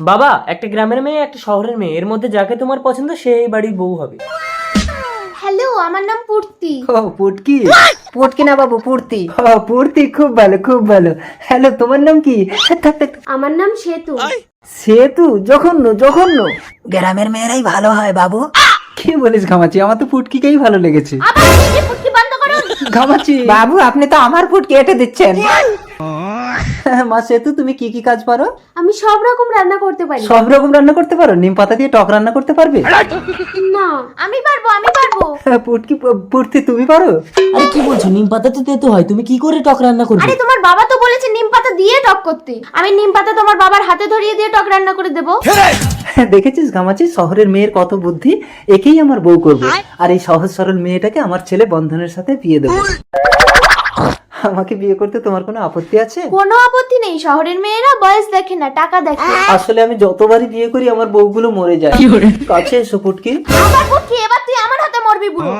বাবা, একটা গ্রামের মেয়ে একটা শহরের মেয়ে, এর মধ্যে যাকে তোমার পছন্দ সেই বাড়ির বউ হবে। হ্যালো, আমার নাম পূর্তি। ও পুটকি। পুটকি না বাবু, পূর্তি। ও পুটকি, খুব ভালো খুব ভালো। হ্যালো, তোমার নাম কি? থাক, থাক। আমার নাম সেতু। সেতু? জঘন্য জঘন্য। গ্রামের মেয়েরাই ভালো হয় বাবু। কি বলিস ঘামাচি, আমার তো পুটকিকেই ভালো লেগেছে। পুটকি বন্ধ করুন। ঘামাচি। বাবু আপনি তো আমার পুটকি এঁটে দিচ্ছেন। মা সেতু, তুমি কি কি কাজ পারো? আমি সব রকম রান্না করতে পারি। সব রকম রান্না করতে পারো? নিম পাতা দিয়ে টক রান্না করতে পারবে? না, আমি পারবো, আমি পারবো। পুটকি, পুটকি তুমি পারো? আরে কি বলছো, নিম পাতা তো তেতো হয়, তুমি কি করে টক রান্না করবে? আরে তোমার বাবা তো বলেছে নিম পাতা দিয়ে টক করতে। আমি নিম পাতা তোমার বাবার হাতে ধরিয়ে দিয়ে টক রান্না করে দেবো। দেখেছিস ঘামাচি, শহরের মেয়ের কত বুদ্ধি। একেই আমার বউ করবো, আর এই সহজ সরল মেয়েটাকে আমার ছেলে বন্ধনের সাথে বিয়ে দেবো। আমাকে বিয়ে করতে তোমার কোনো আপত্তি আছে? কোনো আপত্তি নেই, শহরের মেয়েরা বয়স দেখে না, টাকা দেখে। আসলে আমি যতবারই বিয়ে করি আমার বউগুলো মরে যায়। কাছে এসো পুটকি। আমার পুটকি, এবার তুই আমার হাতে মরবি বুড়ো।